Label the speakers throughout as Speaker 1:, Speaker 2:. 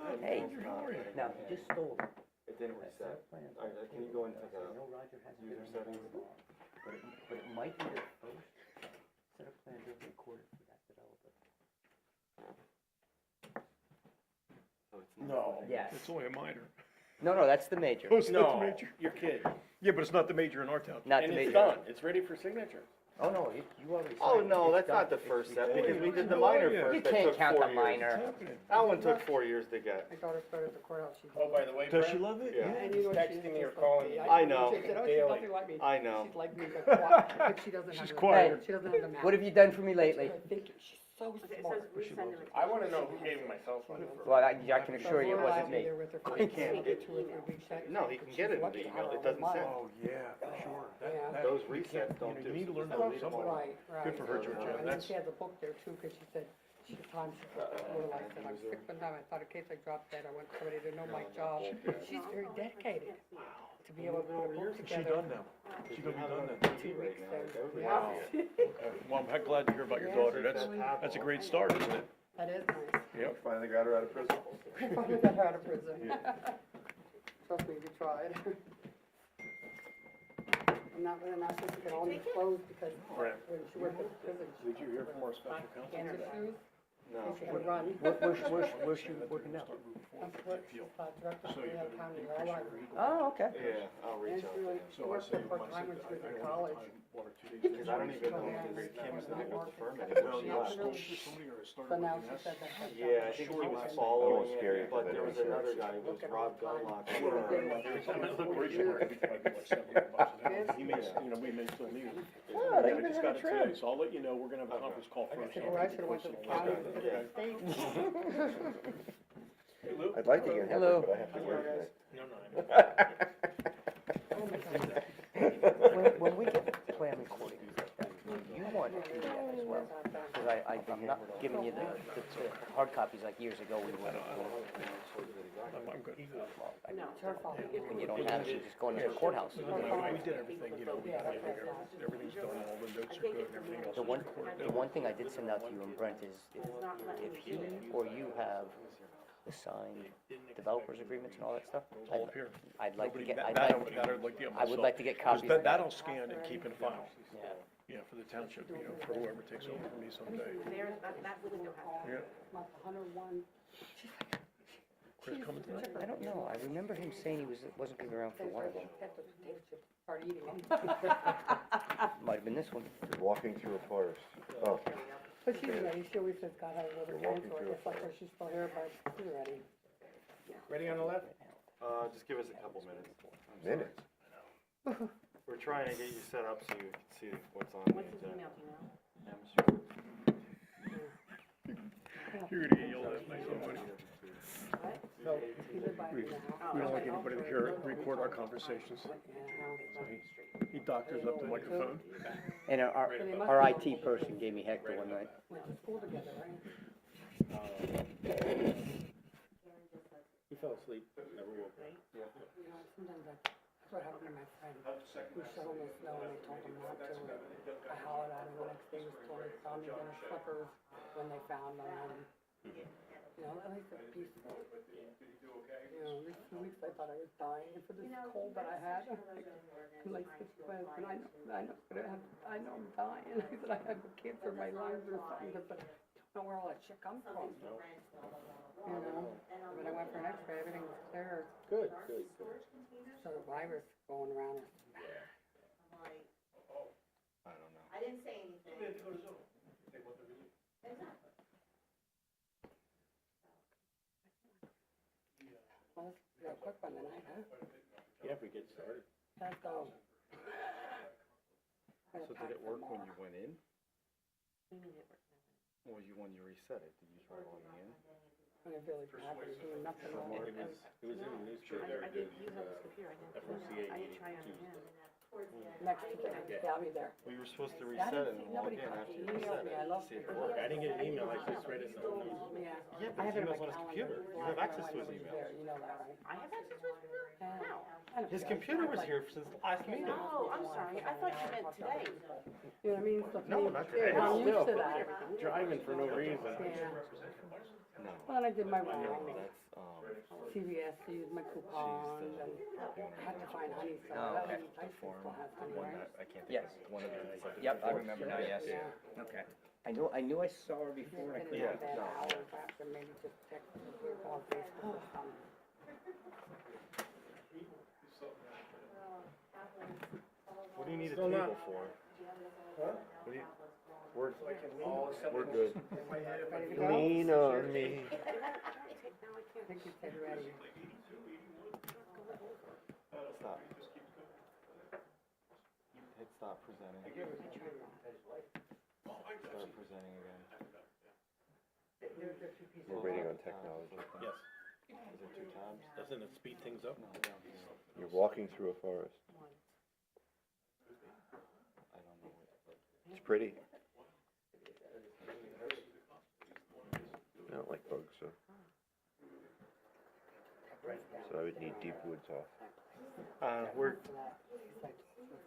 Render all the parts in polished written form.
Speaker 1: up?
Speaker 2: Hey.
Speaker 1: How are you?
Speaker 2: Now, he just stole it.
Speaker 3: It didn't
Speaker 2: That set
Speaker 3: reset.
Speaker 2: of plans.
Speaker 3: Alright, can you go into
Speaker 2: I
Speaker 3: the
Speaker 2: know Roger hasn't
Speaker 3: user
Speaker 2: been
Speaker 3: settings?
Speaker 2: involved, but it might be the first set of plans ever recorded for that developer.
Speaker 3: So it's not.
Speaker 1: No.
Speaker 2: Yes.
Speaker 1: It's only a minor.
Speaker 2: No, that's the major.
Speaker 1: Oh, it's not
Speaker 4: No,
Speaker 1: the major?
Speaker 4: you're kidding.
Speaker 1: Yeah, but it's not the major in our town.
Speaker 2: Not
Speaker 4: And
Speaker 2: the
Speaker 4: it's
Speaker 2: major.
Speaker 4: done, it's ready for signature.
Speaker 2: Oh, no, you already signed.
Speaker 3: Oh, no,
Speaker 2: It's
Speaker 3: that's not
Speaker 2: done.
Speaker 3: the first
Speaker 2: It's
Speaker 3: step,
Speaker 2: recorded.
Speaker 3: because we did the
Speaker 1: Oh,
Speaker 3: minor
Speaker 1: yeah.
Speaker 3: first.
Speaker 2: You
Speaker 3: that
Speaker 2: can't
Speaker 3: took
Speaker 2: count
Speaker 3: 4
Speaker 2: the
Speaker 3: years.
Speaker 2: minor.
Speaker 1: What's happening?
Speaker 3: That one took 4 years to get.
Speaker 5: My daughter started at the courthouse.
Speaker 4: Oh, by the way,
Speaker 1: Does
Speaker 4: Brent,
Speaker 1: she love it?
Speaker 3: Yeah.
Speaker 5: And
Speaker 4: she's
Speaker 5: you know,
Speaker 4: texting
Speaker 5: she's
Speaker 4: me or
Speaker 5: just
Speaker 4: calling
Speaker 5: like
Speaker 4: me.
Speaker 3: I know.
Speaker 5: She said, oh, she's
Speaker 4: Daily.
Speaker 5: nothing like me.
Speaker 3: I know.
Speaker 5: She's like me, but quiet, but she doesn't have
Speaker 1: She's
Speaker 5: the
Speaker 1: quiet.
Speaker 5: mouth. She doesn't have the mouth.
Speaker 2: What have you done for me lately?
Speaker 5: I think she's so smart.
Speaker 4: I wanna know who gave me my cell phone.
Speaker 2: Well, I can assure you it wasn't me.
Speaker 5: There with her for
Speaker 3: He can't
Speaker 5: maybe
Speaker 3: get
Speaker 5: 2 or 3 weeks.
Speaker 3: No, he can get it in the email, it doesn't say.
Speaker 1: Oh, yeah, for sure.
Speaker 5: Yeah.
Speaker 3: Those resets don't do.
Speaker 1: You need to learn
Speaker 3: so
Speaker 1: how to
Speaker 3: delete
Speaker 1: do
Speaker 3: them all.
Speaker 1: something.
Speaker 5: Right.
Speaker 1: Good for her, Georgia.
Speaker 5: And then
Speaker 1: That's,
Speaker 5: she has a book there too, because she said, she times she put little like that. I was sick one time, I thought in case I dropped dead, I want somebody to know my job. She's very dedicated to be able to put a book
Speaker 1: what's she
Speaker 5: together.
Speaker 1: done now? She gonna be
Speaker 3: Have
Speaker 1: done
Speaker 3: it
Speaker 1: then?
Speaker 3: on TV right now, that would be
Speaker 5: Yeah.
Speaker 3: obvious.
Speaker 1: Okay. Well, I'm glad to hear about your daughter. That's a great start, isn't it?
Speaker 5: That is nice.
Speaker 1: Yep.
Speaker 3: Finally got her out of prison.
Speaker 5: We finally got her out of prison. Trust me, we tried. I'm not really not supposed to get all these clothes because
Speaker 1: Right.
Speaker 5: when she worked at the prison, she
Speaker 1: Did you hear from our special counsel?
Speaker 5: cancer shoes,
Speaker 3: No.
Speaker 5: and she could run.
Speaker 2: Where's she working now?
Speaker 5: That's what she's director for Leon County Law Library.
Speaker 2: Oh, okay.
Speaker 3: Yeah, I'll
Speaker 5: And
Speaker 3: reach
Speaker 5: she
Speaker 3: out.
Speaker 5: really, she worked there part-time when she was in college.
Speaker 3: Because I don't even know if Kim's the name of the firm
Speaker 1: Well,
Speaker 3: anymore. She
Speaker 1: no,
Speaker 3: left.
Speaker 1: somebody already started
Speaker 5: So now
Speaker 1: working
Speaker 5: she
Speaker 1: that.
Speaker 5: said that.
Speaker 3: Yeah, I think he was following it, but there was another guy, it was Rob Gunlock.
Speaker 1: Look, we're sure every time I get like $700 He may, you know, we may still need it.
Speaker 2: Oh, they
Speaker 1: I
Speaker 2: even
Speaker 1: just
Speaker 2: have
Speaker 1: got
Speaker 2: a
Speaker 1: it today,
Speaker 2: trim.
Speaker 1: so I'll let you know, we're gonna have a conference call
Speaker 5: I
Speaker 1: first.
Speaker 5: said, well, I should've went to the county to the state.
Speaker 6: I'd like to get in
Speaker 2: Hello.
Speaker 6: but I have to work today.
Speaker 5: Oh my God.
Speaker 2: When we get plan recordings like that, you want to do that as well. Because I'm not giving you the hard copies like years ago we would.
Speaker 1: I'm good.
Speaker 5: It's her fault.
Speaker 2: When you don't have it, you just go into the courthouse.
Speaker 1: We did everything, you know, everything's done, all the notes are good, and everything else
Speaker 2: The
Speaker 1: is
Speaker 2: one,
Speaker 1: recorded.
Speaker 2: the one thing I did send out to you and Brent is if he or you have the signed developers agreements and all that stuff,
Speaker 1: All up here.
Speaker 2: I'd like to
Speaker 1: Nobody-
Speaker 2: get, I'd
Speaker 1: that
Speaker 2: like,
Speaker 1: I'd like to get
Speaker 2: I would
Speaker 1: myself.
Speaker 2: like to get
Speaker 1: 'Cause
Speaker 2: copies of
Speaker 1: that
Speaker 2: that.
Speaker 1: I'll scan and keep in file,
Speaker 2: Yeah.
Speaker 1: yeah, for the township, you know, for whoever takes over from me someday. Yeah,
Speaker 5: Like 101.
Speaker 1: Chris coming tonight?
Speaker 2: I don't know, I remember him saying he wasn't gonna be around for one of them.
Speaker 5: Had to start eating them.
Speaker 2: Might have been this one.
Speaker 6: Walking through a forest. Oh,
Speaker 5: But she's ready. She always says God has another
Speaker 6: You're walking
Speaker 5: chance, or
Speaker 6: through a
Speaker 5: it's like her, she's still here, but she's ready.
Speaker 4: Ready on the left?
Speaker 3: Just give us a couple minutes.
Speaker 6: minutes.
Speaker 3: We're trying to get you set up so you can see what's on the agenda.
Speaker 1: You're gonna get yelled at by somebody.
Speaker 5: So, he lived by me now.
Speaker 1: We don't like anybody to hear, record our conversations. So he doctors up the microphone.
Speaker 2: And our IT person gave me Hector one night.
Speaker 5: Went to school together, right?
Speaker 4: He fell asleep, never woke up.
Speaker 5: You know, sometimes that's what happened to my friend. We shoveled the snow and they told him not to. I hollered at him. The next day he was told he found me in his slippers when they found them. You know, at least it's peaceful. You know, these 2 weeks I thought I was dying for this cold that I had. I'm like 6 months and I know I'm dying. I said I have cancer in my lungs or something, but I don't know where all that shit comes from. You know, when I went for an x-ray, everything was clear.
Speaker 4: Good.
Speaker 5: So the virus going around.
Speaker 3: I don't know.
Speaker 7: I didn't say anything.
Speaker 5: Well, let's do a quick one tonight, huh?
Speaker 4: Yeah, if we get started.
Speaker 5: Let's go.
Speaker 3: So did it work when you went in? Well, when you reset it, did you try logging in?
Speaker 5: I'm really happy doing nothing wrong.
Speaker 4: It was in the newspaper,
Speaker 7: I did use on this computer,
Speaker 4: FOCA
Speaker 7: I didn't try on
Speaker 4: Tuesday.
Speaker 7: him.
Speaker 5: Next to the, yeah, I'll be there.
Speaker 3: Well, you were supposed to
Speaker 5: I
Speaker 3: reset
Speaker 5: didn't
Speaker 3: it
Speaker 5: see,
Speaker 3: and log
Speaker 5: nobody
Speaker 3: in after you
Speaker 5: emailed
Speaker 3: reset
Speaker 5: me,
Speaker 3: it
Speaker 5: I
Speaker 3: to
Speaker 5: love
Speaker 3: see if it
Speaker 5: it.
Speaker 3: worked.
Speaker 4: I didn't get an email, I just read it in the notes.
Speaker 5: Yeah.
Speaker 3: Yeah, but
Speaker 5: I
Speaker 3: his
Speaker 5: have it in
Speaker 3: email's
Speaker 5: my
Speaker 3: on his
Speaker 5: calendar.
Speaker 3: computer. You
Speaker 5: Last
Speaker 3: have
Speaker 5: time
Speaker 3: access
Speaker 5: I
Speaker 3: to his
Speaker 5: was
Speaker 3: email.
Speaker 5: there, you know that, right?
Speaker 7: I have access to his computer?
Speaker 5: Yeah.
Speaker 7: How?
Speaker 5: I don't
Speaker 3: His
Speaker 5: care.
Speaker 3: computer was
Speaker 5: Like-
Speaker 3: here since the last meeting.
Speaker 7: Oh, I'm sorry, I thought you meant today.
Speaker 5: You know what I mean? So
Speaker 3: No,
Speaker 5: to me,
Speaker 3: not today.
Speaker 5: I'm used
Speaker 4: Still,
Speaker 5: to that.
Speaker 4: driving for no reason.
Speaker 5: Yeah.
Speaker 3: No.
Speaker 5: Well, I did my
Speaker 3: No,
Speaker 5: wrong.
Speaker 3: that's,
Speaker 5: CVS to use my coupons, and I had to find honey, so
Speaker 2: Oh, okay.
Speaker 5: high school still has honey, right?
Speaker 3: I can't
Speaker 2: Yes.
Speaker 3: one of the.
Speaker 2: Yep, I remember now, yes.
Speaker 5: Yeah.
Speaker 2: Okay. I knew I saw her before, I
Speaker 5: It's
Speaker 2: couldn't.
Speaker 5: been in bed hours after, maybe just text her on Facebook or something.
Speaker 3: What do you need a
Speaker 1: Still not-
Speaker 3: table for?
Speaker 1: Huh?
Speaker 3: What do you, we're,
Speaker 6: We're good.
Speaker 5: Ready to go?
Speaker 6: Lean on me.
Speaker 5: I think you said ready.
Speaker 3: stop. Hit stop presenting. Start presenting again.
Speaker 6: We're waiting on technology.
Speaker 1: Yes.
Speaker 3: Is it 2 times?
Speaker 1: Doesn't it speed things up?
Speaker 3: No, down here.
Speaker 6: You're walking through a forest.
Speaker 3: I don't know what.
Speaker 6: It's pretty. I don't like bugs, so I would need deep woods off.
Speaker 3: We're,
Speaker 5: It's like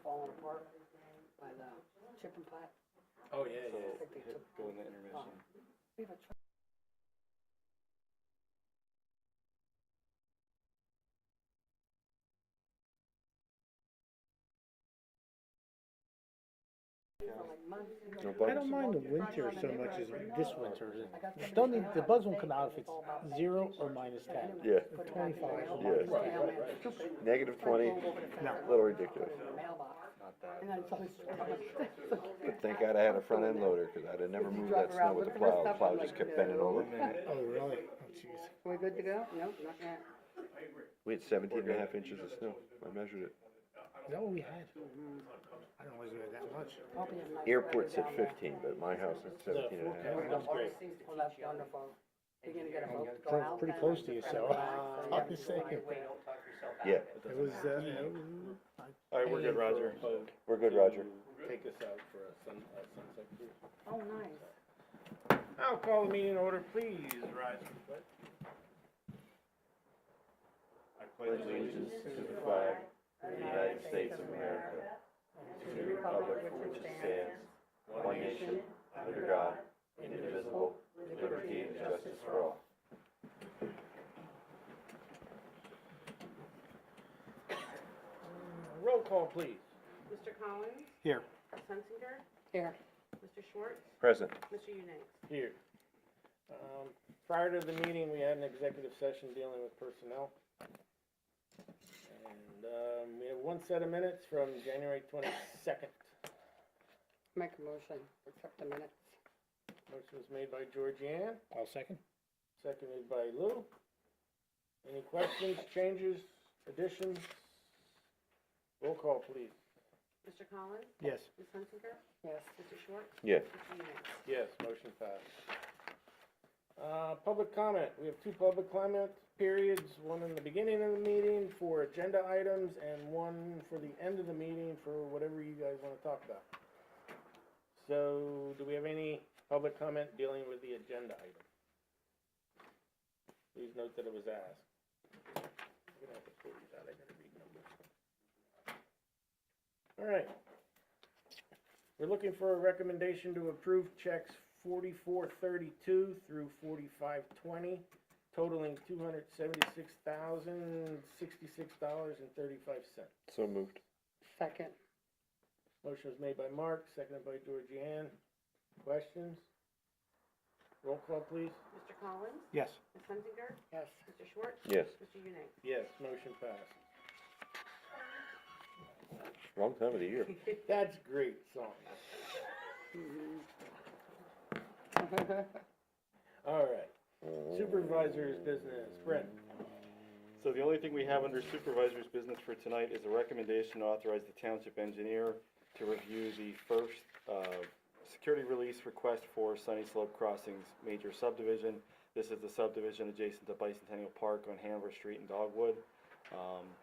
Speaker 5: falling apart by the chicken pot.
Speaker 1: Oh, yeah,
Speaker 3: so
Speaker 1: yeah.
Speaker 3: hit, go in the intermission.
Speaker 5: We have a truck. For like months.
Speaker 6: No
Speaker 4: I
Speaker 6: bugs?
Speaker 4: don't mind the winter so much as this winter. Don't need, the bugs won't come out if it's 0 or -10.
Speaker 6: Yeah.
Speaker 4: Or 25.
Speaker 6: Yes. Negative 20, a little ridiculous.
Speaker 3: Not that.
Speaker 5: And then it's always.
Speaker 6: But thank God I had a front end loader, because I'd have never moved that snow with a plow. The plow just kept bending over.
Speaker 4: Oh, really? Oh, jeez.
Speaker 5: We good to go? Nope, not yet.
Speaker 6: We had 17.5 inches of snow. I measured it.
Speaker 4: Is that what we had? I don't know if we had that much.
Speaker 5: Probably a nice
Speaker 6: Airport said
Speaker 5: weather down
Speaker 6: 15, but my house is 17.5.
Speaker 1: That's great.
Speaker 5: there. Well, that's wonderful. You're gonna get a boat to go
Speaker 4: Drove
Speaker 5: out
Speaker 4: pretty
Speaker 5: then?
Speaker 4: close to you, so
Speaker 5: Yeah,
Speaker 4: I'm just saying.
Speaker 6: Yeah,
Speaker 4: It was,
Speaker 3: All right, we're good, Roger.
Speaker 6: we're good, Roger.
Speaker 1: Take us out for a sunset cruise.
Speaker 5: Oh, nice.
Speaker 1: I'll call the meeting order, please, rise for the pledge. I
Speaker 6: Pledge allegiance to the flag of the United States of America, to the republic for which it stands, one nation, under God, indivisible, with liberty and justice for all.
Speaker 1: Roll call, please.
Speaker 7: Mr. Collins?
Speaker 4: Here.
Speaker 7: Ms. Hunsinger?
Speaker 5: Here.
Speaker 7: Mr. Schwartz?
Speaker 6: Present.
Speaker 7: Mr. Unanx?
Speaker 1: Here. Prior to the meeting, we had an executive session dealing with personnel. And, we have one set of minutes from January 22nd.
Speaker 5: Make a motion, accept the minutes.
Speaker 1: Motion was made by Georgianne,
Speaker 4: I'll second.
Speaker 1: seconded by Lou. Any questions, changes, additions? Roll call, please.
Speaker 7: Mr. Collins?
Speaker 4: Yes.
Speaker 7: Ms. Hunsinger?
Speaker 5: Yes.
Speaker 7: Mr. Schwartz?
Speaker 6: Yes.
Speaker 7: Mr. Unanx?
Speaker 1: Yes, motion passed. Public comment, we have 2 public comment periods, one in the beginning of the meeting for agenda items and one for the end of the meeting for whatever you guys wanna talk about. So, do we have any public comment dealing with the agenda item? Please note that it was asked. I'm gonna have to pull these out, I gotta read numbers. All right. We're looking for a recommendation to approve checks 4432 through 4520, totaling $276,066.35.
Speaker 6: So moved.
Speaker 5: Second.
Speaker 1: Motion was made by Mark, seconded by Georgianne. Questions? Roll call, please.
Speaker 7: Mr. Collins?
Speaker 4: Yes.
Speaker 7: Ms. Hunsinger?
Speaker 5: Yes.
Speaker 7: Mr. Schwartz?
Speaker 6: Yes.
Speaker 7: Mr. Unanx?
Speaker 1: Yes, motion passed.
Speaker 6: Wrong time of the year.
Speaker 1: That's great song. All right. Supervisors business, Brent.
Speaker 3: So the only thing we have under supervisor's business for tonight is a recommendation to authorize the township engineer to review the first, security release request for Sunny Slope Crossings major subdivision. This is the subdivision adjacent to Bicentennial Park on Hanover Street in Dogwood.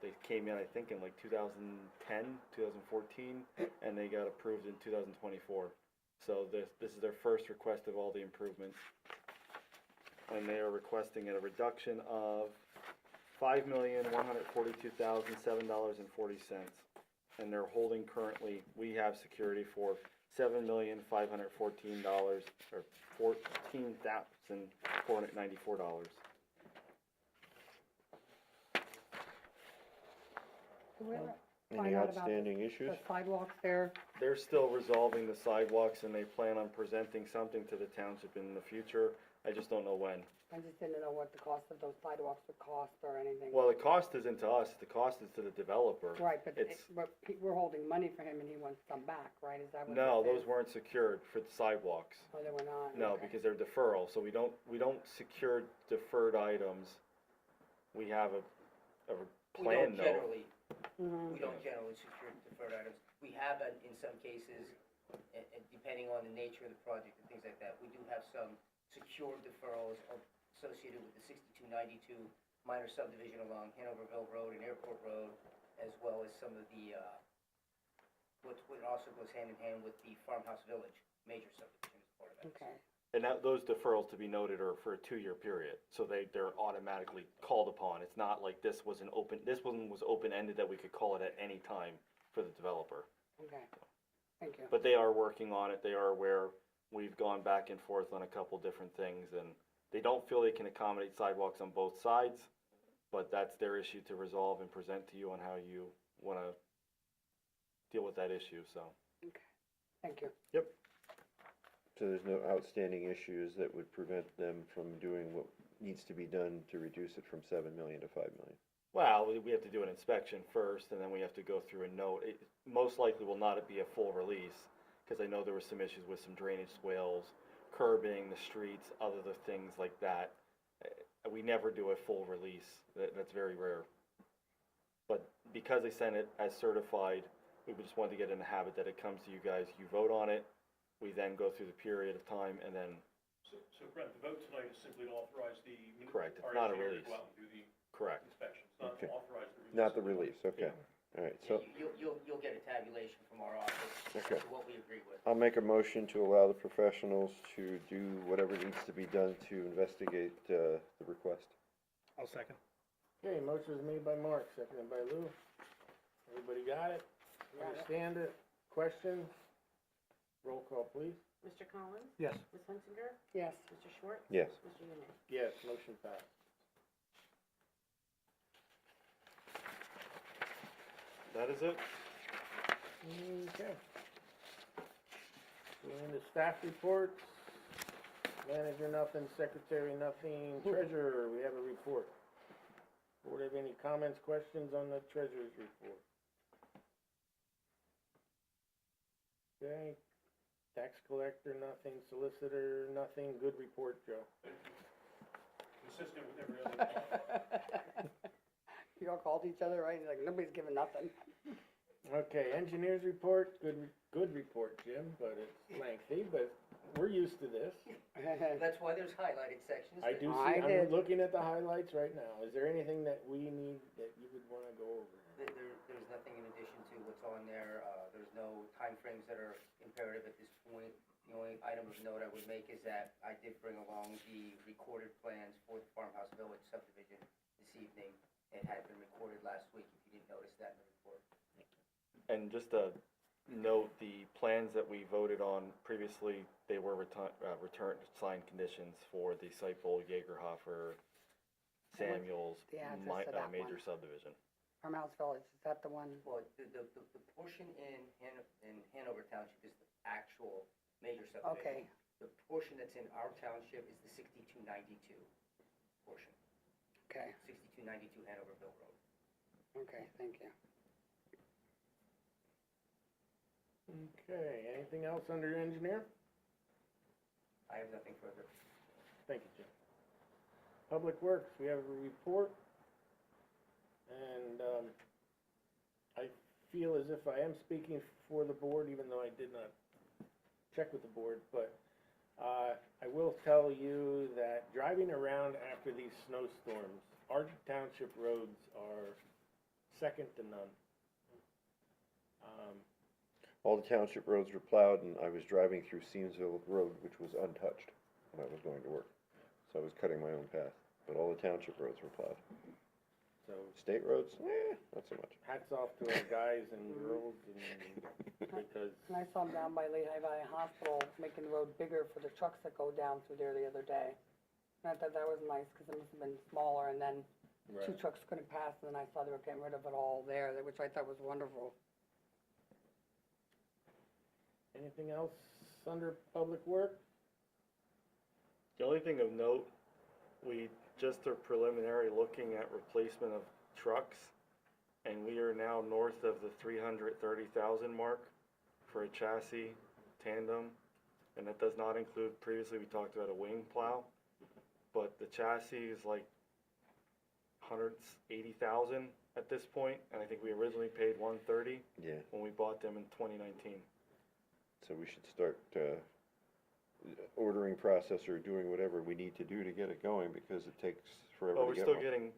Speaker 3: They came in, I think, in like 2010, 2014, and they got approved in 2024. So this is their first request of all the improvements. And they are requesting a reduction of $5,142,007.40. And they're holding currently, we have security for $7,514 or $14,494.
Speaker 5: Do we ever
Speaker 6: Any
Speaker 5: find out about
Speaker 6: outstanding issues?
Speaker 5: the sidewalks there?
Speaker 3: They're still resolving the sidewalks and they plan on presenting something to the township in the future. I just don't know when.
Speaker 5: I just didn't know what the cost of those sidewalks would cost or anything.
Speaker 3: Well, the cost isn't to us, the cost is to the developer.
Speaker 5: Right, but,
Speaker 3: It's,
Speaker 5: we're holding money for him and he wants some back, right? Is that what
Speaker 3: no,
Speaker 5: this
Speaker 3: those
Speaker 5: is?
Speaker 3: weren't secured for the sidewalks.
Speaker 5: Oh, they were not?
Speaker 3: No,
Speaker 5: Okay.
Speaker 3: because they're deferral, so we don't secure deferred items. We have a plan note.
Speaker 5: Mhm.
Speaker 2: We don't generally secure deferred items. We have, in some cases, and depending on the nature of the project and things like that, we do have some secured deferrals associated with the 6292 minor subdivision along Hanoverville Road and Airport Road, as well as some of the, what also goes hand in hand with the Farmhouse Village major subdivision as part of that.
Speaker 5: Okay,
Speaker 3: And those deferrals, to be noted, are for a 2-year period, so they're automatically called upon. It's not like this one was open-ended that we could call it at any time for the developer.
Speaker 5: okay. Thank you.
Speaker 3: But they are working on it, they are aware, we've gone back and forth on a couple different things, and they don't feel they can accommodate sidewalks on both sides, but that's their issue to resolve and present to you on how you wanna deal with that issue, so.
Speaker 5: Thank you.
Speaker 6: So there's no outstanding issues that would prevent them from doing what needs to be done to reduce it from 7 million to 5 million?
Speaker 3: Well, we have to do an inspection first, and then we have to go through a note. It most likely will not be a full release, because I know there were some issues with some drainage swales, curbing, the streets, other things like that. We never do a full release, that's very rare. But because they sent it as certified, we just wanted to get in the habit that it comes to you guys, you vote on it, we then go through the period of time, and then,
Speaker 8: So Brent, the vote tonight is simply to authorize the.
Speaker 3: Correct, it's
Speaker 8: our
Speaker 3: not a
Speaker 8: engineer to
Speaker 3: release.
Speaker 8: go out and do the
Speaker 3: correct.
Speaker 8: inspection, it's not
Speaker 6: Okay.
Speaker 8: to authorize the release.
Speaker 6: Not the release, okay. All right,
Speaker 2: Yeah,
Speaker 6: so
Speaker 2: you'll get a tabulation from our office
Speaker 6: Okay.
Speaker 2: as to what we agree with.
Speaker 6: I'll make a motion to allow the professionals to do whatever needs to be done to investigate the request.
Speaker 4: I'll second.
Speaker 1: Okay, motion is made by Mark, seconded by Lou. Everybody got it? Understand it? Questions? Roll call, please.
Speaker 7: Mr. Collins?
Speaker 4: Yes.
Speaker 7: Ms. Hunsinger?
Speaker 5: Yes.
Speaker 7: Mr. Schwartz?
Speaker 6: Yes.
Speaker 7: Mr. Yunick?
Speaker 1: Yes, motion passed.
Speaker 3: That is it?
Speaker 1: Okay. Going into staff reports. Manager, nothing. Secretary, nothing. Treasurer, we have a report. Board have any comments, questions on the treasurer's report? Okay. Tax collector, nothing. Solicitor, nothing. Good report, Joe.
Speaker 8: Consistent with every other law.
Speaker 5: You all called each other, right? You're like, nobody's giving nothing.
Speaker 1: Okay, engineer's report, good report, Jim, but it's lengthy, but we're used to this.
Speaker 2: That's why there's highlighted sections.
Speaker 1: I do
Speaker 5: I
Speaker 1: see, I'm
Speaker 5: did.
Speaker 1: looking at the highlights right now. Is there anything that we need that you would wanna go over?
Speaker 2: There's nothing in addition to what's on there, there's no timeframes that are imperative at this point. The only item of note I would make is that I did bring along the recorded plans for the Farmhouse Village subdivision this evening. It had been recorded last week, if you didn't notice that in the report.
Speaker 3: And just to note, the plans that we voted on previously, they were returned signed conditions for the Seipel, Jagerhofer, Samuels,
Speaker 5: the address of that
Speaker 3: major
Speaker 5: one?
Speaker 3: subdivision.
Speaker 5: Farmhouse Village, is that the one?
Speaker 2: Well, the portion in Hanover Township is the actual major subdivision.
Speaker 5: Okay,
Speaker 2: The portion that's in our township is the 6292 portion,
Speaker 5: okay,
Speaker 2: 6292 Hanoverville Road.
Speaker 5: okay, thank you.
Speaker 1: Okay, anything else under engineer?
Speaker 2: I have nothing further.
Speaker 1: Thank you, Jim. Public Works, we have a report. And, I feel as if I am speaking for the board, even though I did not check with the board, but, I will tell you that driving around after these snowstorms, our township roads are second to none.
Speaker 6: All the township roads were plowed, and I was driving through Seamsville Road, which was untouched when I was going to work. So I was cutting my own path, but all the township roads were plowed.
Speaker 1: So
Speaker 6: State roads, not so much.
Speaker 1: hats off to our guys and girls, and, because,
Speaker 5: And I saw them down by Lehigh Valley Hospital, making the road bigger for the trucks that go down through there the other day. And I thought that was nice, because it must have been smaller, and then two
Speaker 1: Right.
Speaker 5: trucks couldn't pass, and then I saw they were getting rid of it all there, which I thought was wonderful.
Speaker 1: Anything else under public work?
Speaker 3: The only thing of note, we just are preliminary looking at replacement of trucks, and we are now north of the 330,000 mark for a chassis tandem, and that does not include, previously we talked about a wing plow, but the chassis is like 180,000 at this point, and I think we originally paid 130
Speaker 6: Yeah,
Speaker 3: when we bought them in 2019.
Speaker 6: so we should start, ordering process or doing whatever we need to do to get it going, because it takes forever
Speaker 3: Well,
Speaker 6: to
Speaker 3: we're
Speaker 6: get
Speaker 3: still
Speaker 6: one.
Speaker 3: getting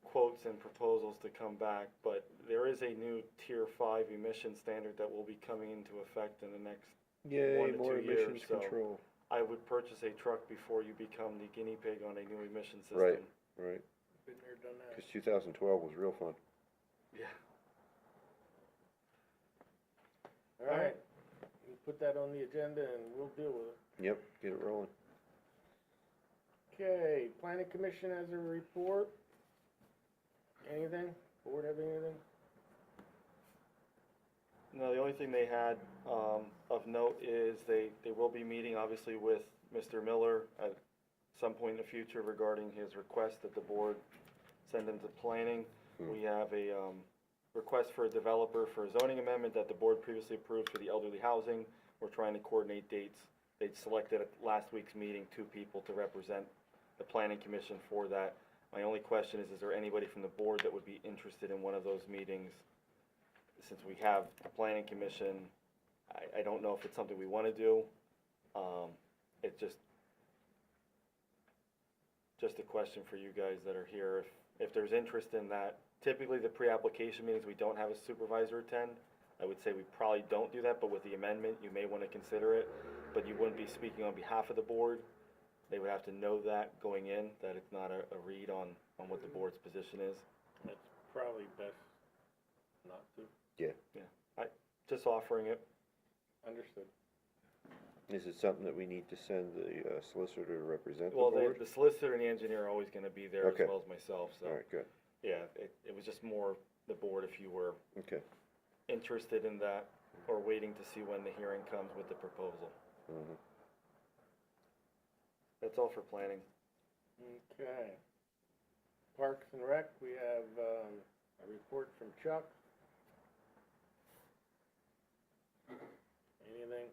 Speaker 3: quotes and proposals to come back, but there is a new Tier 5 emission standard that will be coming into effect in the next,
Speaker 6: Yay,
Speaker 3: 1 to
Speaker 6: more
Speaker 3: 2 years,
Speaker 6: emissions
Speaker 3: so-
Speaker 6: control,
Speaker 3: I would purchase a truck before you become the guinea pig on a new emission system.
Speaker 6: Right. right,
Speaker 1: Been there, done that.
Speaker 6: cause 2012 was real fun.
Speaker 3: Yeah.
Speaker 1: All right, we'll put that on the agenda and we'll deal with it.
Speaker 6: Yep, get it rolling.
Speaker 1: Okay, planning commission has a report. Anything? Board have anything?
Speaker 3: No, the only thing they had, of note is they will be meeting obviously with Mr. Miller at some point in the future regarding his request that the board send him to planning. We have a, request for a developer for a zoning amendment that the board previously approved for the elderly housing. We're trying to coordinate dates. They'd selected at last week's meeting 2 people to represent the planning commission for that. My only question is there anybody from the board that would be interested in one of those meetings? Since we have a planning commission, I don't know if it's something we wanna do. It's just a question for you guys that are here, if there's interest in that. Typically, the pre-application meetings, we don't have a supervisor attend. I would say we probably don't do that, but with the amendment, you may wanna consider it. But you wouldn't be speaking on behalf of the board. They would have to know that going in, that it's not a read on what the board's position is.
Speaker 1: That's probably best not to.
Speaker 3: Just offering it.
Speaker 1: Understood.
Speaker 6: Is it something that we need to send the solicitor to represent the
Speaker 3: Well,
Speaker 6: board?
Speaker 3: the solicitor and the engineer are always gonna be there as
Speaker 6: Okay.
Speaker 3: well as myself, so.
Speaker 6: Alright, good,
Speaker 3: Yeah, it was just more the board if you were
Speaker 6: okay.
Speaker 3: interested in that or waiting to see when the hearing comes with the proposal.
Speaker 6: Mhm.
Speaker 3: That's all for planning.
Speaker 1: Okay. Parks and Rec, we have, a report from Chuck. Anything?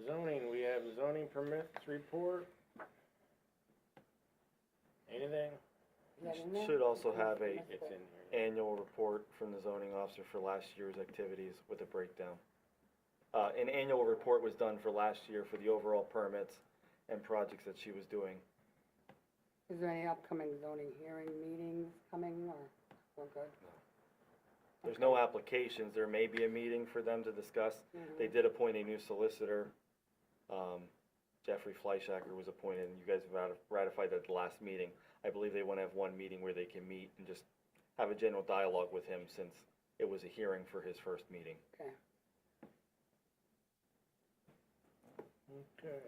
Speaker 1: Zoning, we have zoning permits report. Anything?
Speaker 5: Is that in there?
Speaker 3: Should also have a
Speaker 1: It's in here.
Speaker 3: annual report from the zoning officer for last year's activities with a breakdown. An annual report was done for last year for the overall permits and projects that she was doing.
Speaker 5: Is there any upcoming zoning hearing meetings coming, or we're good?
Speaker 3: There's no applications, there may be a meeting for them to discuss.
Speaker 5: Mhm.
Speaker 3: They did appoint a new solicitor. Jeffrey Fleischacker was appointed, and you guys have ratified that at the last meeting. I believe they want to have one meeting where they can meet and just have a general dialogue with him since it was a hearing for his first meeting.
Speaker 5: Okay.
Speaker 1: Okay.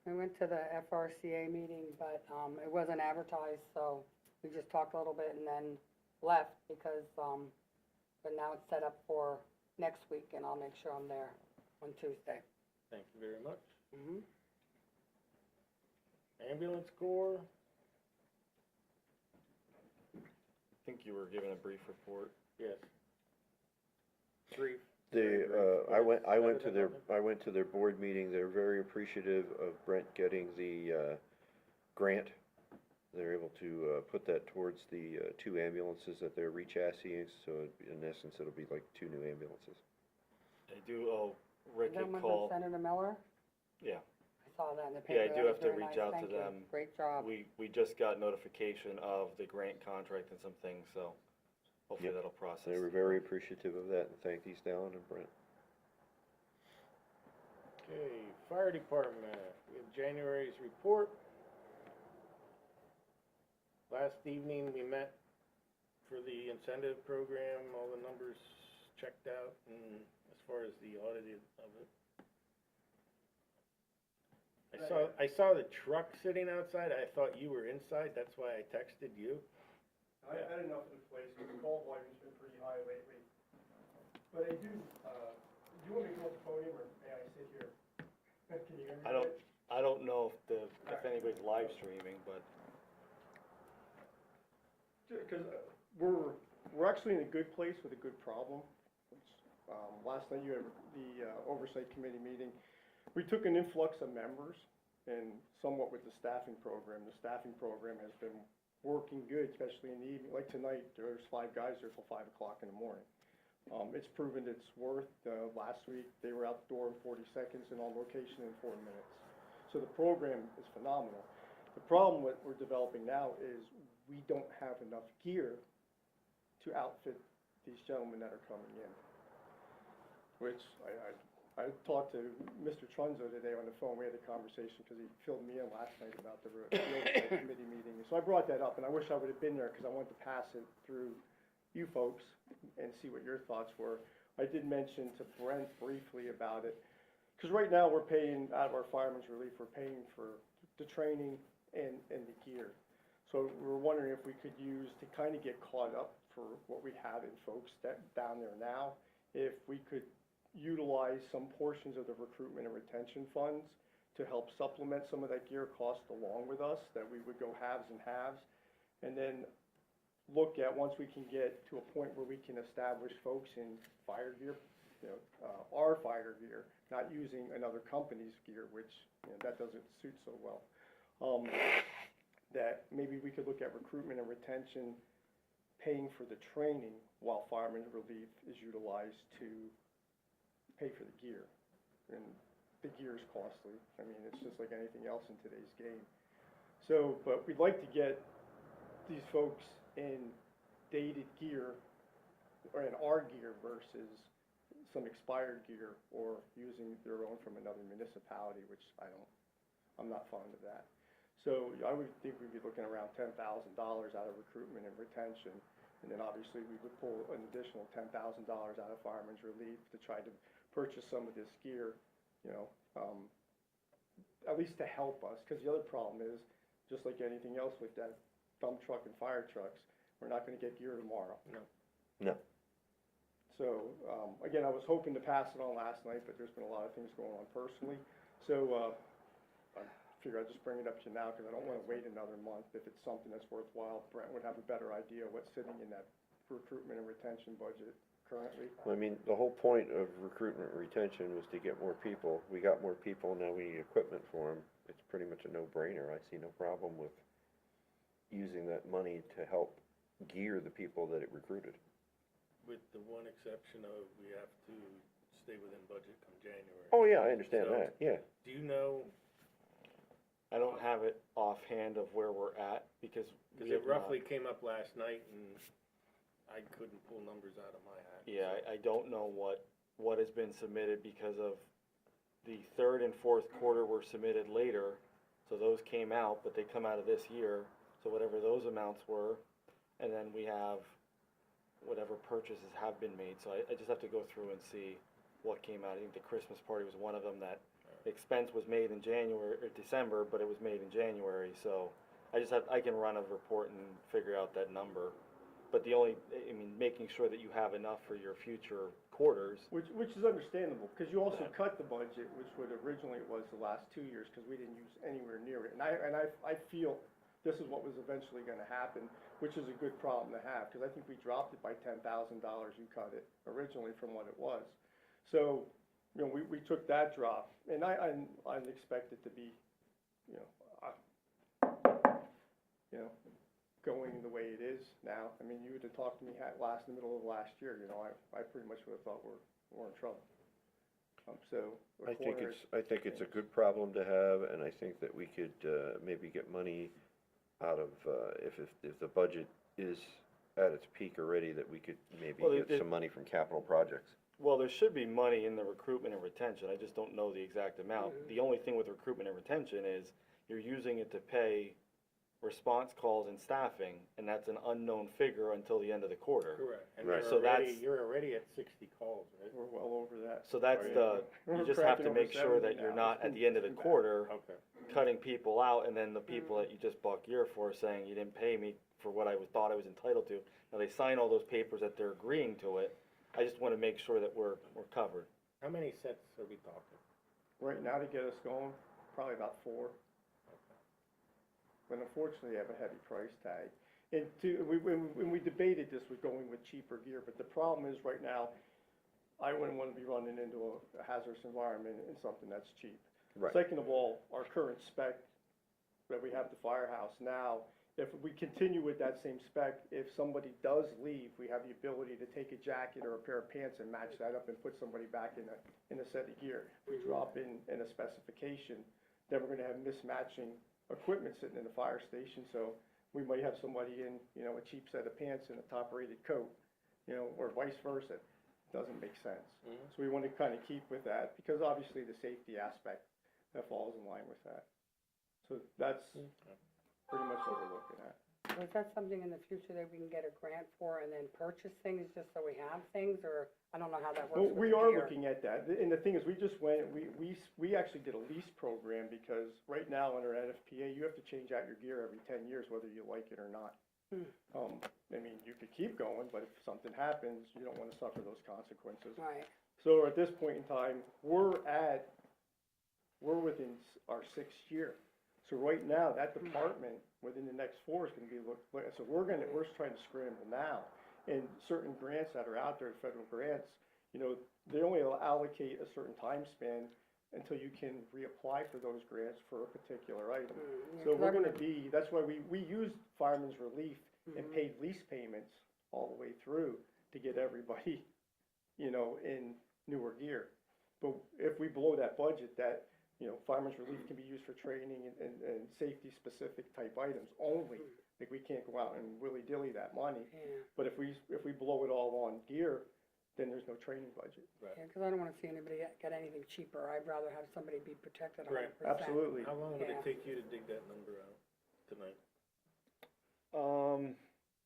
Speaker 5: We went to the FRCA meeting, but, it wasn't advertised, so we just talked a little bit and then left because, but now it's set up for next week and I'll make sure I'm there on Tuesday.
Speaker 1: Thank you very much.
Speaker 5: Mm-hmm.
Speaker 1: Ambulance Corps,
Speaker 3: I think you were given a brief report.
Speaker 1: yes. Brief.
Speaker 6: I went
Speaker 1: Better
Speaker 6: to
Speaker 1: than
Speaker 6: their,
Speaker 1: nothing.
Speaker 6: I went to their board meeting, they're very appreciative of Brent getting the, grant. They're able to, put that towards the, 2 ambulances that they're re-chassising, so in essence, it'll be like 2 new ambulances.
Speaker 3: I do owe Rick
Speaker 5: Is that
Speaker 3: a
Speaker 5: one
Speaker 3: call.
Speaker 5: from Senator Miller?
Speaker 3: Yeah,
Speaker 5: I saw that in the
Speaker 3: Yeah, I
Speaker 5: paper.
Speaker 3: do
Speaker 5: That
Speaker 3: have
Speaker 5: was
Speaker 3: to
Speaker 5: very
Speaker 3: reach
Speaker 5: nice.
Speaker 3: out to
Speaker 5: Thank you.
Speaker 3: them.
Speaker 5: Great job.
Speaker 3: we just got notification of the grant contract and some things, so hopefully
Speaker 6: Yep.
Speaker 3: that'll process.
Speaker 6: They were very appreciative of that, and thanked East Allen and Brent.
Speaker 1: Okay, Fire Department, we have January's report. Last evening, we met for the incentive program, all the numbers checked out, and as far as the audited of it. I saw the truck sitting outside, I thought you were inside, that's why I texted you.
Speaker 9: I had enough of the place, because the call volume's been pretty high lately. But I do, you want me to go up the podium, or may I sit here? Can you hear me?
Speaker 3: I don't know if anybody's live streaming, but
Speaker 9: Because we're actually in a good place with a good problem. Last night you had the oversight committee meeting. We took an influx of members and somewhat with the staffing program. The staffing program has been working good, especially in the evening. Like tonight, there's 5 guys there till 5 o'clock in the morning. It's proven its worth. Last week, they were out the door in 40 seconds and on location in 4 minutes. So the program is phenomenal. The problem what we're developing now is we don't have enough gear to outfit these gentlemen that are coming in. Which I talked to Mr. Trunzo today on the phone. We had a conversation because he filled me in last night about the oversight committee meeting. So I brought that up, and I wish I would have been there because I wanted to pass it through you folks and see what your thoughts were. I did mention to Brent briefly about it, because right now we're paying, out of our fireman's relief, we're paying for the training and the gear. So we're wondering if we could use, to kind of get caught up for what we have in folks that down there now, if we could utilize some portions of the recruitment and retention funds to help supplement some of that gear cost along with us, that we would go halves and halves, and then look at, once we can get to a point where we can establish folks in fire gear, our fire gear, not using another company's gear, which, that doesn't suit so well. That maybe we could look at recruitment and retention, paying for the training while fireman's relief is utilized to pay for the gear. And the gear is costly. I mean, it's just like anything else in today's game. So, but we'd like to get these folks in dated gear, or in our gear versus some expired gear, or using their own from another municipality, which I'm not fond of that. So I would think we'd be looking around $10,000 out of recruitment and retention. And then obviously we would pull an additional $10,000 out of fireman's relief to try to purchase some of this gear, at least to help us. Because the other problem is, just like anything else with that dump truck and fire trucks, we're not going to get gear tomorrow.
Speaker 6: No.
Speaker 9: So, again, I was hoping to pass it on last night, but there's been a lot of things going on personally. So, I figure I'd just bring it up to you now, because I don't want to wait another month. If it's something that's worthwhile, Brent would have a better idea what's sitting in that recruitment and retention budget currently.
Speaker 6: I mean, the whole point of recruitment and retention was to get more people. We got more people, now we need equipment for them. It's pretty much a no-brainer. I see no problem with using that money to help gear the people that it recruited.
Speaker 1: With the one exception of we have to stay within budget come January.
Speaker 6: Oh, yeah, I understand
Speaker 1: So-
Speaker 6: that, yeah.
Speaker 1: Do you know,
Speaker 3: I don't have it offhand of where we're at, because
Speaker 1: because it roughly came up last night and I couldn't pull numbers out of my hat.
Speaker 3: Yeah, I don't know what has been submitted, because of the third and fourth quarter were submitted later, so those came out, but they come out of this year, so whatever those amounts were, and then we have whatever purchases have been made, so I just have to go through and see what came out. I think the Christmas party was one of them, that expense was made in January, or December, but it was made in January, so I can run a report and figure out that number. But making sure that you have enough for your future quarters.
Speaker 9: Which is understandable, because you also cut the budget, which would originally it was the last 2 years, because we didn't use anywhere near it. And I feel this is what was eventually going to happen, which is a good problem to have, because I think we dropped it by $10,000. You cut it originally from what it was. So, we took that drop, and I expect it to be, going the way it is now. I mean, you would have talked to me in the middle of last year, I pretty much would have thought we're in trouble.
Speaker 6: I think it's a good problem to have, and I think that we could maybe get money out of, if the budget is at its peak already, that we could maybe get some money from capital projects.
Speaker 3: Well, there should be money in the recruitment and retention, I just don't know the exact amount. The only thing with recruitment and retention is you're using it to pay response calls and staffing, and that's an unknown figure until the end of the quarter.
Speaker 1: Correct. And
Speaker 6: Right.
Speaker 3: So that's-
Speaker 1: you're already at 60 calls, right?
Speaker 9: We're well over that.
Speaker 3: So that's
Speaker 9: We're
Speaker 3: you just have
Speaker 9: cracking
Speaker 3: to
Speaker 9: over
Speaker 3: make sure
Speaker 9: 70
Speaker 3: that you're
Speaker 9: now.
Speaker 3: not at the end of the
Speaker 9: Too bad.
Speaker 3: quarter
Speaker 1: Okay.
Speaker 3: cutting people out, and then the people that you just bought gear for saying you didn't pay me for what I thought I was entitled to. Now, they sign all those papers that they're agreeing to it. I just wanna make sure that we're covered.
Speaker 1: How many sets are we talking?
Speaker 9: Right now to get us going, probably about 4. But unfortunately, they have a heavy price tag. And when we debated this, we're going with cheaper gear, but the problem is right now, I wouldn't want to be running into a hazardous environment in something that's cheap.
Speaker 6: Right.
Speaker 9: Second of all, our current spec that we have the firehouse now, if we continue with that same spec, if somebody does leave, we have the ability to take a jacket or a pair of pants and match that up and put somebody back in a set of gear. If we drop in a specification, then we're gonna have mismatching equipment sitting in the fire station, so we might have somebody in, a cheap set of pants and a top-rated coat, or vice versa. Doesn't make sense.
Speaker 1: Mhm.
Speaker 9: So we want to kind of keep with that, because obviously the safety aspect, that falls in line with that. So that's pretty much what we're looking at.
Speaker 5: is that something in the future that we can get a grant for and then purchase things just so we have things, or I don't know how that works
Speaker 9: Well,
Speaker 5: with
Speaker 9: we
Speaker 5: the
Speaker 9: are
Speaker 5: gear.
Speaker 9: looking at that, and the thing is, we just went, we actually did a lease program, because right now under NFPA, you have to change out your gear every 10 years, whether you like it or not. I mean, you could keep going, but if something happens, you don't want to suffer those consequences.
Speaker 5: Right,
Speaker 9: So at this point in time, we're within our 6th year. So right now, that department, within the next 4 is gonna be so we're trying to scramble now. And certain grants that are out there, federal grants, they only allocate a certain time span until you can reapply for those grants for a particular item.
Speaker 5: Yeah,
Speaker 9: So
Speaker 5: 'cause
Speaker 9: we're
Speaker 5: I
Speaker 9: gonna
Speaker 5: remember-
Speaker 9: that's why we used Fireman's Relief and paid lease payments all the way through to get everybody, in newer gear. But if we blow that budget, that, Fireman's Relief can be used for training and safety-specific type items only. Like, we can't go out and willy-dilly that money.
Speaker 5: yeah,
Speaker 9: But if we blow it all on gear, then there's no training budget.
Speaker 5: yeah, cause I don't wanna see anybody get anything cheaper, I'd rather have somebody be protected
Speaker 1: Right.
Speaker 5: 100%.
Speaker 9: Absolutely.
Speaker 1: How long would
Speaker 5: Yeah.
Speaker 1: it take you to dig that number out tonight?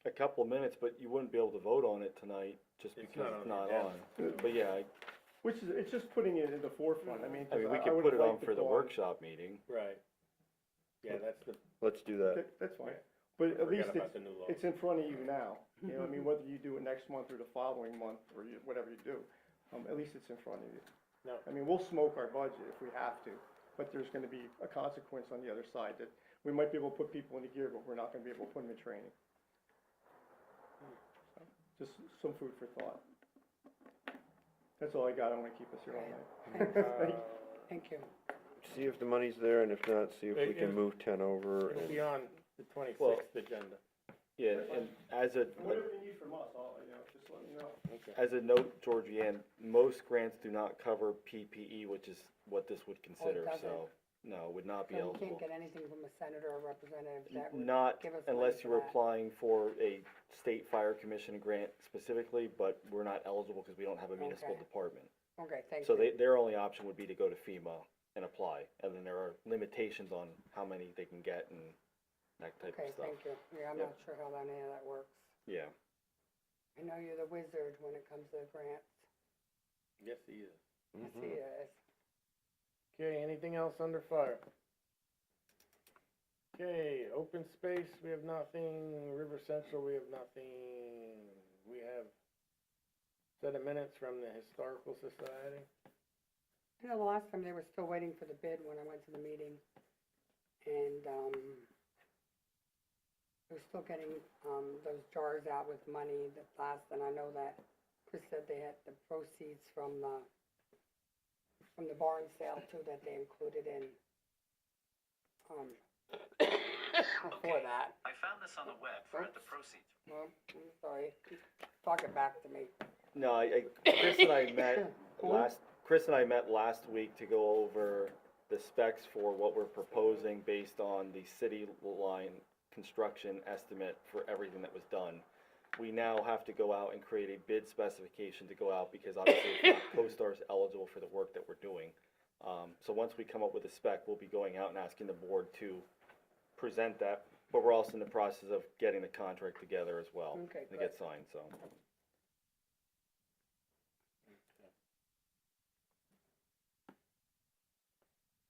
Speaker 3: A couple of minutes, but you wouldn't be able to vote on it tonight, just
Speaker 1: It's
Speaker 3: because
Speaker 1: not
Speaker 3: it's
Speaker 1: on
Speaker 3: not
Speaker 1: the
Speaker 3: on.
Speaker 1: agenda.
Speaker 3: But yeah,
Speaker 9: It's just putting it in the forefront, I mean.
Speaker 3: I mean, we
Speaker 9: I
Speaker 3: could
Speaker 9: would've
Speaker 3: put it on
Speaker 9: liked to
Speaker 3: for the
Speaker 9: go
Speaker 3: workshop meeting.
Speaker 1: Right. Yeah, that's the,
Speaker 6: Let's do that.
Speaker 9: That's fine, but at least
Speaker 1: forget about the new law.
Speaker 9: it's in front of you now, I mean, whether you do it next month or the following month, or whatever you do, at least it's in front of you.
Speaker 1: No.
Speaker 9: I mean, we'll smoke our budget if we have to, but there's gonna be a consequence on the other side, that we might be able to put people in the gear, but we're not gonna be able to put them in training. So, just some food for thought. That's all I got, I don't wanna keep us here all night.
Speaker 5: Thanks. Thank you.
Speaker 6: See if the money's there, and if not, see if we can move 10 over.
Speaker 1: It'll
Speaker 6: And
Speaker 1: be on the 26th
Speaker 3: Well-
Speaker 1: agenda.
Speaker 3: Yeah, and as a,
Speaker 9: Whatever you need from us, just let me know.
Speaker 1: Okay.
Speaker 3: as a note, Georgianne, most grants do not cover PPE, which is what this would consider,
Speaker 5: doesn't?
Speaker 3: so, no, would not be
Speaker 5: So we
Speaker 3: eligible.
Speaker 5: can't get anything from a senator or representative that would
Speaker 3: Not
Speaker 5: give us money
Speaker 3: unless
Speaker 5: for
Speaker 3: you were
Speaker 5: that.
Speaker 3: applying for a state fire commission grant specifically, but we're not eligible because we don't have a municipal
Speaker 5: Okay.
Speaker 3: department.
Speaker 5: Okay, thank
Speaker 3: So
Speaker 5: you.
Speaker 3: their only option would be to go to FEMA and apply, and then there are limitations on how many they can get and that type
Speaker 5: Okay,
Speaker 3: of stuff.
Speaker 5: thank you. Yeah, I'm
Speaker 3: Yep.
Speaker 5: not sure how any of that works.
Speaker 3: Yeah.
Speaker 5: I know you're the wizard when it comes to grants.
Speaker 1: Yes, he is.
Speaker 5: Yes, he is.
Speaker 1: Okay, anything else under fire? Okay, open space, we have nothing. River Central, we have nothing. We have set of minutes from the Historical Society.
Speaker 5: You know, the last time they were still waiting for the bid when I went to the meeting. And, they're still getting, those jars out with money that last, and I know that Chris said they had the proceeds from the barn sale too, that they included in, before that.
Speaker 10: I found this on the web for the proceeds.
Speaker 5: Well, I'm sorry, talk it back to me.
Speaker 3: No, Chris and I met last week to go over the specs for what we're proposing based on the city line construction estimate for everything that was done. We now have to go out and create a bid specification to go out, because obviously it's not CoStar's eligible for the work that we're doing. So once we come up with a spec, we'll be going out and asking the board to present that but we're also in the process of getting the contract together as well.
Speaker 5: Okay,
Speaker 3: To get signed, so.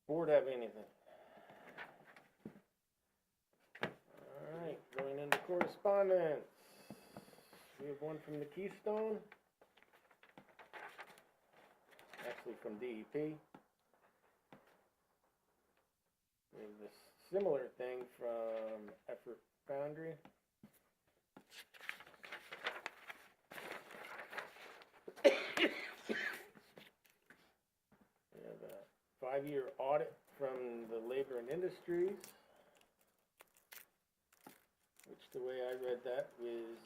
Speaker 1: Board have anything? All right, going into correspondence. We have one from the Keystone. Actually from DEP. We have this similar thing from Effort Foundry. We have a 5-year audit from the Labor and Industries, which the way I read that was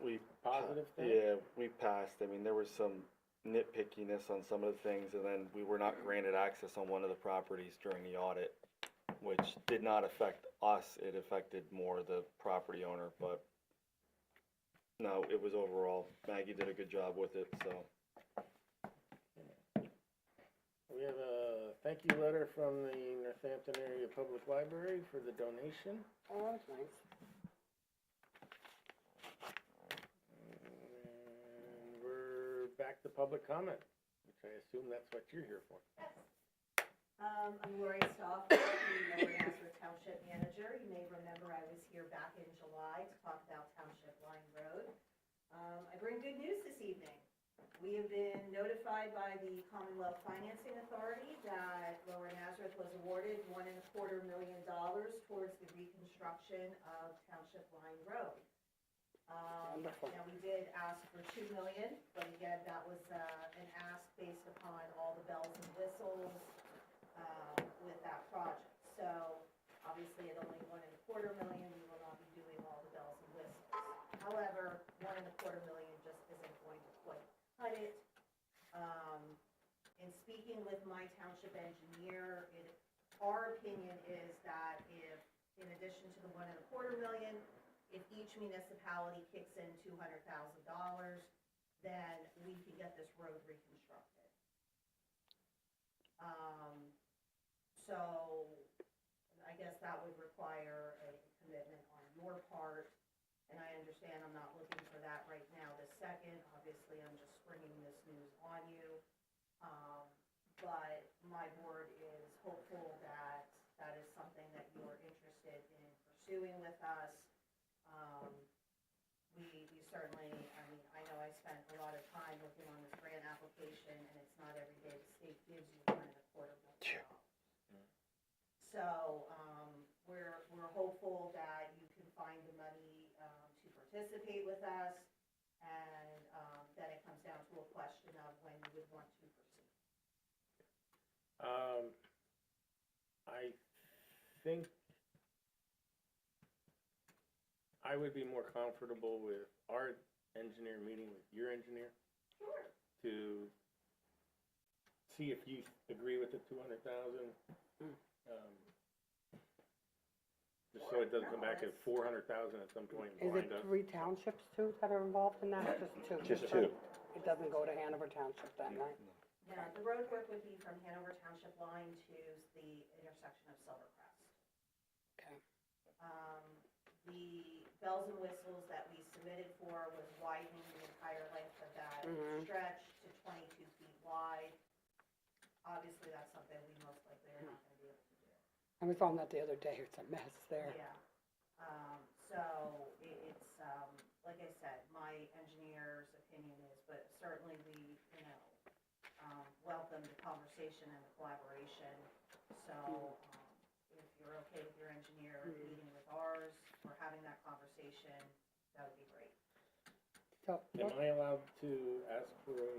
Speaker 3: We,
Speaker 1: positive thing.
Speaker 3: yeah, we passed. I mean, there was some nitpickiness on some of the things, and then we were not granted access on one of the properties during the audit, which did not affect us. It affected more the property owner, but no, it was overall, Maggie did a good job with it, so.
Speaker 1: We have a thank you letter from the Northampton Area Public Library for the donation.
Speaker 5: Oh, that's nice.
Speaker 1: And we're back to public comment, which I assume that's what you're here for.
Speaker 11: I'm Lori Stoff, the Lower Nazareth Township Manager. You may remember I was here back in July to talk about Township Line Road. I bring good news this evening. We have been notified by the Commonwealth Financing Authority that Lower Nazareth was awarded $1.25 million towards the reconstruction of Township Line Road.
Speaker 5: Wonderful.
Speaker 11: Now, we did ask for $2 million, but again, that was an ask based upon all the bells and whistles with that project. So obviously at only $1.25 million, we will not be doing all the bells and whistles. However, $1.25 million just isn't going to quite cut it. In speaking with my township engineer, our opinion is that if, in addition to the $1.25 million, if each municipality kicks in $200,000, then we can get this road reconstructed. So I guess that would require a commitment on your part, and I understand I'm not looking for that right now this second. Obviously, I'm just springing this news on you. But my board is hopeful that that is something that you are interested in pursuing with us. We certainly, I mean, I know I spent a lot of time looking on this grant application, and it's not every day the state gives you $1.25 million. So, we're hopeful that you can find the money, to participate with us, and, then it comes down to a question of when you would want to proceed.
Speaker 1: I think I would be more comfortable with our engineer meeting with your engineer
Speaker 11: Sure.
Speaker 1: to see if you agree with the 200,000. Just so it doesn't come back at 400,000 at some point and
Speaker 5: Is it
Speaker 1: blind us.
Speaker 5: 3 townships too that are involved in that, or just 2?
Speaker 3: Just 2.
Speaker 5: It doesn't go to Hanover Township then, right?
Speaker 11: Now, the road work would be from Hanover Township line to the intersection of Silvercrest.
Speaker 5: Okay.
Speaker 11: The bells and whistles that we submitted for was widening the entire length of that
Speaker 5: Mhm.
Speaker 11: stretch to 22 feet wide. Obviously, that's something we most likely are not gonna be able to do.
Speaker 5: I was on that the other day, it's a mess there.
Speaker 11: Yeah, so it's, like I said, my engineer's opinion is, but certainly we, welcome the conversation and the collaboration. So, if you're okay with your engineer meeting with ours, or having that conversation, that would be great.
Speaker 5: So,
Speaker 1: Am I allowed to ask for a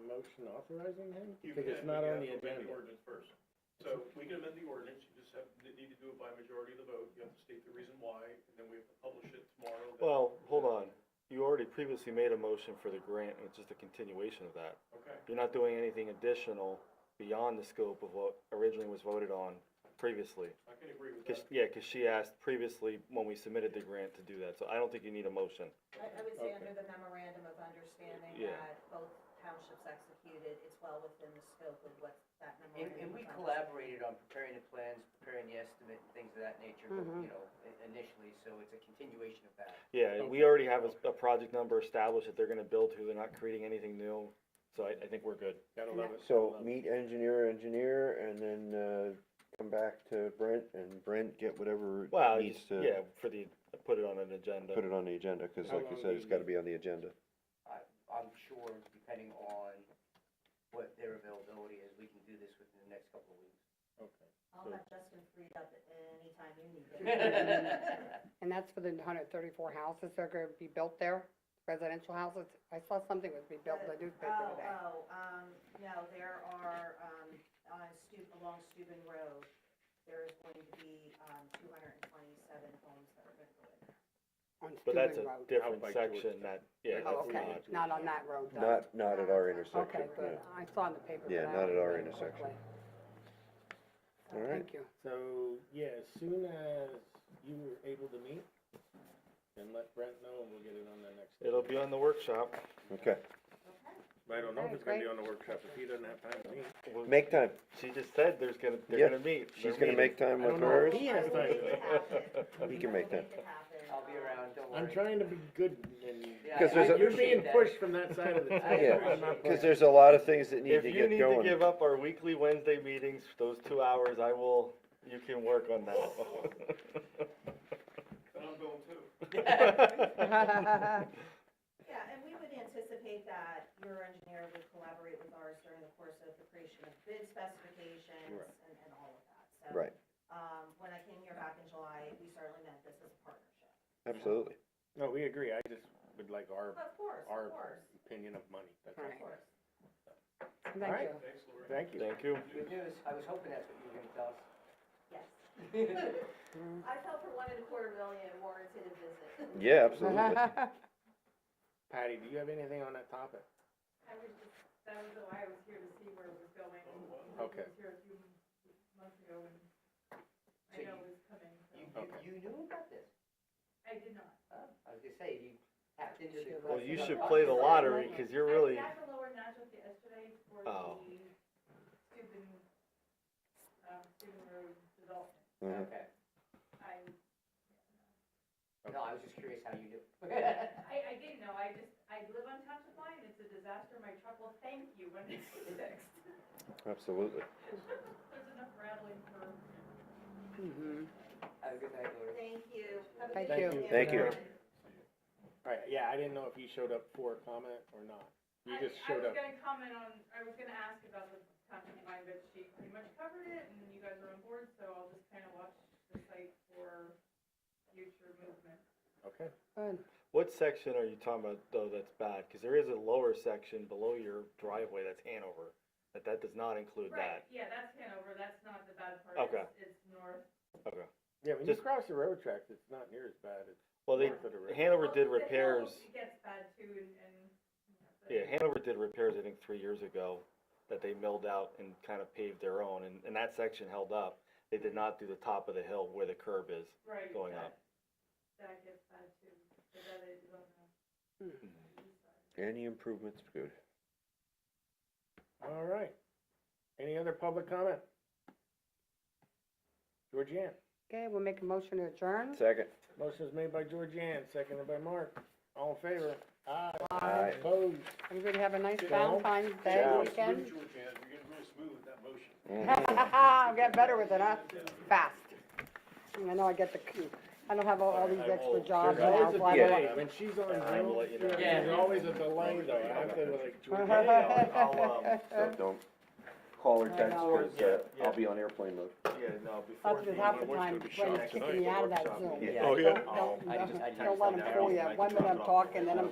Speaker 1: motion authorizing him?
Speaker 8: You
Speaker 1: Because
Speaker 8: can,
Speaker 1: it's
Speaker 8: but
Speaker 1: not
Speaker 8: you
Speaker 1: on
Speaker 8: have
Speaker 1: the
Speaker 8: to amend
Speaker 1: agenda.
Speaker 8: the ordinance first. So we can amend the ordinance, you just need to do it by majority of the vote, you have to state the reason why, and then we have to publish it tomorrow.
Speaker 3: Well, hold on. You already previously made a motion for the grant, and it's just a continuation of that.
Speaker 8: Okay,
Speaker 3: You're not doing anything additional beyond the scope of what originally was voted on previously.
Speaker 8: I can agree with
Speaker 3: Cause,
Speaker 8: that.
Speaker 3: yeah, 'cause she asked previously when we submitted the grant to do that, so I don't think you need a motion.
Speaker 11: I would say
Speaker 1: Okay.
Speaker 11: under the memorandum of understanding
Speaker 3: Yeah.
Speaker 11: that both townships executed, it's well within the scope of what that
Speaker 2: And
Speaker 11: memorandum.
Speaker 2: we
Speaker 11: of
Speaker 2: collaborated on preparing the plans, preparing the estimate, and things of that nature, but,
Speaker 5: Mhm.
Speaker 2: you know, initially, so it's a continuation of that.
Speaker 3: Yeah, and we already have a project number established that they're gonna build to, they're not creating anything new, so I think we're good.
Speaker 1: Gotta love it.
Speaker 6: So meet engineer, and then, come back to Brent, and Brent get whatever
Speaker 3: Well,
Speaker 6: needs
Speaker 3: just,
Speaker 6: to
Speaker 3: yeah, put it on an agenda.
Speaker 6: put it on the agenda, cause
Speaker 1: How
Speaker 6: like you
Speaker 1: long
Speaker 6: said,
Speaker 1: do
Speaker 6: it's
Speaker 1: you
Speaker 6: gotta
Speaker 1: need?
Speaker 6: be on the agenda.
Speaker 2: I'm sure, depending on what their availability is, we can do this within the next couple of weeks.
Speaker 1: Okay.
Speaker 11: I'll have Justin freed up at any time you need it.
Speaker 5: And that's for the 134 houses that are gonna be built there, residential houses? I saw something was being built in the newspaper today.
Speaker 11: No, there are, along Steuben Road, there is going to be, 227 homes that are gonna go in there.
Speaker 5: On
Speaker 3: But that's
Speaker 5: Steuben
Speaker 3: a
Speaker 5: Road.
Speaker 3: different
Speaker 1: by
Speaker 3: section
Speaker 1: Georgetown.
Speaker 3: that, yeah,
Speaker 5: Oh,
Speaker 3: that's
Speaker 5: okay,
Speaker 3: not.
Speaker 5: not on that road, though.
Speaker 6: Not at our intersection,
Speaker 5: Okay, good.
Speaker 6: no.
Speaker 5: I saw in the paper.
Speaker 6: Yeah,
Speaker 5: but I
Speaker 6: not at
Speaker 5: don't
Speaker 6: our
Speaker 5: read it
Speaker 6: intersection.
Speaker 5: quickly.
Speaker 6: All right.
Speaker 5: Thank you.
Speaker 1: So, yeah, as soon as you were able to meet, then let Brent know and we'll get it on the next.
Speaker 3: It'll be on the workshop.
Speaker 6: Okay,
Speaker 1: But I don't know if
Speaker 5: Okay,
Speaker 1: it's gonna be
Speaker 5: great.
Speaker 1: on the workshop if he doesn't have time to meet.
Speaker 6: make time,
Speaker 3: She just said they're
Speaker 6: Yeah,
Speaker 3: gonna meet.
Speaker 6: she's
Speaker 3: They're
Speaker 6: gonna
Speaker 3: meeting.
Speaker 6: make time
Speaker 1: I
Speaker 6: with
Speaker 1: don't know
Speaker 6: hers,
Speaker 1: if he has
Speaker 11: I will
Speaker 1: time.
Speaker 11: make it happen.
Speaker 6: he can make
Speaker 11: I will
Speaker 6: time.
Speaker 11: make it happen.
Speaker 2: I'll be around, don't worry.
Speaker 1: I'm trying to be good and.
Speaker 2: Yeah,
Speaker 6: 'Cause there's a-
Speaker 1: You're being
Speaker 2: appreciate that.
Speaker 1: pushed from that side of the table.
Speaker 6: Yeah,
Speaker 1: I'm not
Speaker 6: cause
Speaker 1: pushing.
Speaker 6: there's a lot of things that need
Speaker 3: If
Speaker 6: to
Speaker 3: you
Speaker 6: get
Speaker 3: need to
Speaker 6: going.
Speaker 3: give up our weekly Wednesday meetings, those 2 hours, you can work on that.
Speaker 8: And I'm going too.
Speaker 11: Yeah, and we would anticipate that your engineer would collaborate with ours during the course of the creation of bid specifications
Speaker 1: Right.
Speaker 11: and all of that, so.
Speaker 6: Right,
Speaker 11: When I came here back in July, we certainly meant this as a partnership.
Speaker 6: absolutely.
Speaker 1: No, we agree. I just would like our
Speaker 11: Of course,
Speaker 1: our
Speaker 11: of course,
Speaker 1: opinion of money. That's
Speaker 5: All
Speaker 1: all.
Speaker 5: right.
Speaker 11: of course.
Speaker 5: Thank
Speaker 1: Alright.
Speaker 5: you.
Speaker 8: Thanks, Lori.
Speaker 1: Thank you.
Speaker 3: Thank you.
Speaker 2: Good news, I was hoping that's what you were gonna tell us.
Speaker 11: Yes. I fell for $1.25 million warranted a visit.
Speaker 6: Yeah, absolutely.
Speaker 1: Patty, do you have anything on that topic?
Speaker 7: I was just, that was why I was here to see where it was going.
Speaker 1: Okay.
Speaker 7: I was here a few months ago and I
Speaker 2: So
Speaker 7: know
Speaker 2: you-
Speaker 7: it was coming, so.
Speaker 1: Okay.
Speaker 2: You knew about this?
Speaker 7: I did not.
Speaker 2: I was gonna say, you tapped into the.
Speaker 3: Well, you should play the lottery, cause you're really,
Speaker 7: I got the lower Nashville yesterday for
Speaker 3: Oh.
Speaker 7: the Steuben Road development.
Speaker 6: Mhm.
Speaker 2: Okay,
Speaker 7: I
Speaker 2: no, I was just curious how you knew.
Speaker 7: I didn't know, I live on Township Line, it's a disaster, my truck will thank you when it's fixed.
Speaker 6: Absolutely.
Speaker 7: There's enough rattling for.
Speaker 5: Mhm.
Speaker 2: Have a good night, Lori.
Speaker 11: Thank you. Have a
Speaker 5: Thank
Speaker 11: good
Speaker 5: you.
Speaker 11: evening,
Speaker 6: Thank you.
Speaker 11: everyone.
Speaker 1: Alright, yeah, I didn't know if you showed up for a comment or not. You just showed
Speaker 7: I
Speaker 1: up.
Speaker 7: was gonna comment on, I was gonna ask about the Township Line, but she pretty much covered it, and you guys are on board, so I'll just kinda watch the site for future movement.
Speaker 1: Okay.
Speaker 5: Good.
Speaker 3: what section are you talking about though that's bad? Cause there is a lower section below your driveway that's Hanover, that does not include
Speaker 7: Right,
Speaker 3: that.
Speaker 7: yeah, that's Hanover, that's not the bad part,
Speaker 3: Okay.
Speaker 7: it's north.
Speaker 3: Okay.
Speaker 1: Yeah, when you
Speaker 3: Just-
Speaker 1: cross the road tracks, it's not near as bad as
Speaker 3: Well,
Speaker 1: north of the river.
Speaker 3: Hanover
Speaker 7: Well,
Speaker 3: did
Speaker 7: the hill
Speaker 3: repairs,
Speaker 7: gets bad too, and,
Speaker 3: yeah, Hanover did repairs, I think, 3 years ago, that they milled out and kind of paved their own, and that section held up. They did not do the top of the hill where the curb is
Speaker 7: right,
Speaker 3: going
Speaker 7: that,
Speaker 3: up.
Speaker 7: that gets bad too, but that is on the east side.
Speaker 6: Any improvements, good.
Speaker 1: Alright. Any other public comment? Georgianne?
Speaker 5: Okay, we'll make a motion to adjourn.
Speaker 6: Second.
Speaker 1: Motion is made by Georgianne, seconded by Mark. All in favor? Aye.
Speaker 6: Aye.
Speaker 1: Opposed?
Speaker 5: Everybody have a nice
Speaker 1: Ciao.
Speaker 5: Valentine's Day
Speaker 6: Ciao.
Speaker 5: weekend.
Speaker 8: Georgianne, you're getting real smooth with that motion.
Speaker 5: I'll get better with it, huh? Fast. I know I get I don't have all these extra jobs
Speaker 1: There's
Speaker 5: now,
Speaker 1: always a
Speaker 5: so I don't
Speaker 1: delay.
Speaker 5: want.
Speaker 1: When she's on
Speaker 3: I will
Speaker 1: Zoom,
Speaker 3: let you know.
Speaker 1: there's
Speaker 2: Yeah.
Speaker 1: always a delay though. I have to like,
Speaker 3: Hey,
Speaker 1: Georgianne.
Speaker 3: I'll,
Speaker 6: Don't call or
Speaker 5: I
Speaker 6: text,
Speaker 5: know.
Speaker 6: cause,
Speaker 3: Yeah.
Speaker 6: I'll be on airplane mode.
Speaker 3: yeah, no, before.
Speaker 5: That's because half the time, when you're kicking me out of that Zoom.
Speaker 6: Yeah.
Speaker 3: Oh, yeah?
Speaker 5: Don't
Speaker 2: I just
Speaker 5: let them fool you. One minute I'm talking, then I'm